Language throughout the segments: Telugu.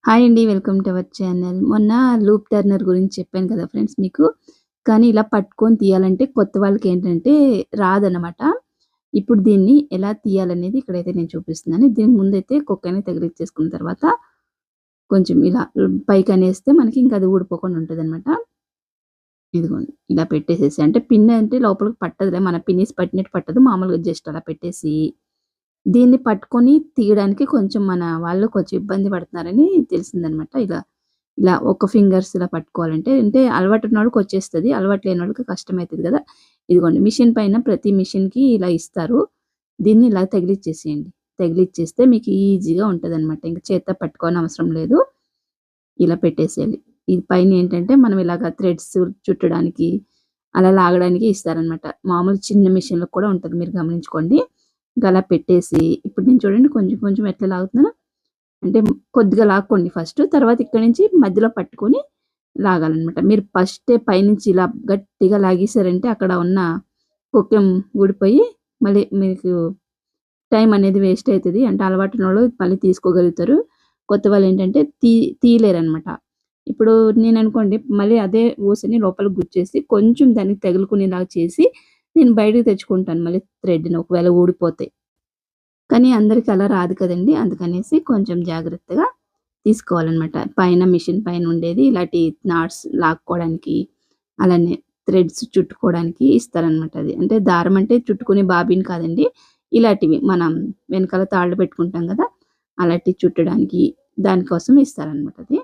హాయ్ అండి. Welcome to our channel. మొన్న లూప్ టర్నర్ గురించి చెప్పాను కదా ఫ్రెండ్స్ మీకు. కానీ ఇలా పట్టుకొని తీయాలంటే కొత్త వాళ్ళకేంటంటే రాదనమాట. ఇప్పుడు దీన్ని ఎలా తీయాలనేది ఇక్కడైతే నేను చూపిస్తున్నాను. దీనికి ముందైతే కొక్కెని తగిలిచ్చేసుకున్న తర్వాత కొంచెం ఇలా పైకనేస్తే మనకి ఇంక అది ఊడిపోకుండా ఉంటదనమాట. ఇదిగోండి ఇలా పెట్టేసేసి అంటే పిన్ అంటే లోపలికి పట్టదులే. మన పిన్నీస్ పట్టినట్టు పట్టదు. మామూలుగా జస్ట్ అలా పెట్టేసి దీన్ని పట్టుకొని తీయడానికి కొంచెం మన వాళ్ళు కొంచెం ఇబ్బంది పడుతున్నారని తెలిసిందనమాట. ఇలా ఒక ఫింగర్స్ ఇలా పట్టుకోవాలంటే అంటే అలవాటున్నోళ్ళకి వచ్చేస్తది. అలవాటు లేనోళ్ళకి కష్టమైతది గదా! ఇదిగోండి మిషన్ పైన ప్రతి మిషన్‌కి ఇలా ఇస్తారు. దీన్ని ఇలా తగిలిచ్చేసేయండి. తగిలిచ్చేస్తే మీకు ఈజీగా ఉంటదనమాట. ఇంక చేత్తో పట్టుకోనవసరం లేదు. ఇలా పెట్టేసేయాలి. ఇది పైనేంటంటే మనం ఇలాగ థ్రెడ్స్ చుట్టడానికి, అలా లాగడానికి ఇస్తారనమాట. మామూలు చిన్న మిషన్‌లో కూడా ఉంటది మీరు గమనించుకోండి. ఇంక అలా పెట్టేసి ఇప్పుడు నేను చూడండి కొంచెం కొంచెం ఎట్లా లాగుతున్నానో అంటే కొద్దిగా లాక్కోండి ఫస్ట్. తర్వాత ఇక్కడి నుంచి మధ్యలో పట్టుకొని లాగాలనమాట. మీరు ఫస్టే పైనుంచి ఇలా గట్టిగా లాగేసారంటే అక్కడ ఉన్న కొక్కెం ఊడిపోయి మళ్ళీ మీకు టైం అనేది వేస్ట్ అయితది. అంటే అలవాటున్నోళ్ళు మళ్ళీ తీసుకోగలుగుతారు. కొత్త వాళ్ళేంటంటే తీయలేరనమాట. ఇప్పుడు నేననుకోండి మళ్ళీ అదే ఊసని లోపలికి గుచ్చేసి కొంచెం దానికి తగులుకునేలాగా చేసి నేను బయటకి తెచ్చుకుంటాను మళ్ళీ థ్రెడ్‌ని ఒకవేళ ఊడిపోతే. కానీ అందరికి అలా రాదు కదండీ! అందుకనేసి కొంచెం జాగ్రత్తగా తీసుకోవాలనమాట. పైన మిషన్ పైన ఉండేది ఇలాంటి నాట్స్ లాక్కోవడానికి, అలానే థ్రెడ్స్ చుట్టుకోవడానికి ఇస్తారనమాట అది. అంటే దారం అంటే చుట్టుకునే బాబిన్ కాదండి. ఇలాంటివి మనం వెనకాల తాళ్ళు పెట్టుకుంటాం గదా! అలాంటివి చుట్టడానికి దానికోసం ఇస్తారనమాట అది.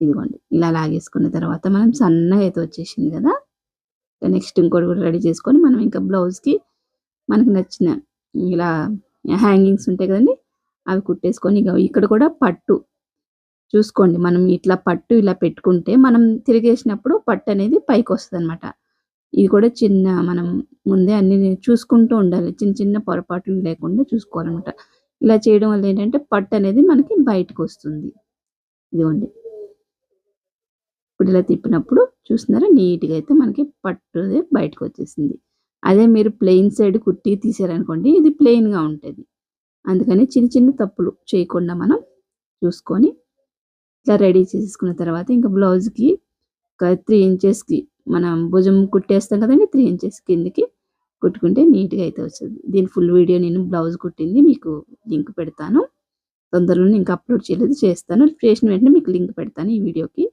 ఇదిగోండి ఇలా లాగేసుకున్న తర్వాత మనం సన్నగా అయితే వచ్చేసింది గదా! నెక్స్ట్ ఇంకోటి కూడా రెడీ చేసుకొని మనం ఇంకా బ్లౌజ్‌కి మనకు నచ్చిన ఇలా హ్యాంగింగ్స్ ఉంటాయి కదండీ! అవి కుట్టేసుకొని ఇగ ఇక్కడ కూడా పట్టు చూసుకోండి. మనం ఇట్లా పట్టు ఇలా పెట్టుకుంటే మనం తిరిగేసినప్పుడు పట్టనేది పైకొస్తదనమాట. ఇది కూడా చిన్న మనం ముందే అన్నీ చూసుకుంటూ ఉండాలి. చిన్న చిన్న పొరపాట్లు లేకుండా చూసుకోవాలనమాట. ఇలా చేయడం వల్ల ఏంటంటే పట్టనేది మనకి బయటకొస్తుంది. ఇదిగోండి. ఇప్పుడు ఇలా తిప్పినప్పుడు చూస్తున్నారా నీట్‌గా అయితే మనకి పట్టుది బయటకొచ్చేసింది. అదే మీరు ప్లెయిన్ సైడ్ కుట్టి తీశారనుకోండి ఇది ప్లెయిన్‌గా ఉంటది. అందుకని చిన్న చిన్న తప్పులు చేయకుండా మనం చూసుకొని ఇట్లా రెడీ చేసేసుకున్న తర్వాత ఇంక బ్లౌజ్‌కి ఒక 3 ఇంచెస్‌కి మనం భుజం కుట్టేస్తాం కదండీ! 3 ఇంచెస్ కిందకి కుట్టుకుంటే నీట్‌గా అయితే వస్తది. దీని ఫుల్ వీడియో నేను బ్లౌజ్ కుట్టింది మీకు లింక్ పెడతాను. తొందరలోనే ఇంకా అప్‌లోడ్ చేయలేదు చేస్తాను. చేసిన వెంటనే మీకు లింక్ పెడతాను ఈ వీడియోకి.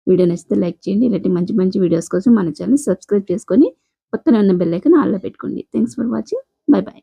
వీడియో నచ్చితే లైక్ చేయండి. ఇలాంటి మంచి మంచి వీడియోస్ కోసం మన ఛానెల్ సబ్స్క్రైబ్ చేసుకొని పక్కనే ఉన్న బెల్ ఐకాన్ ఆల్‌లో పెట్టుకోండి. Thanks for watching. By by.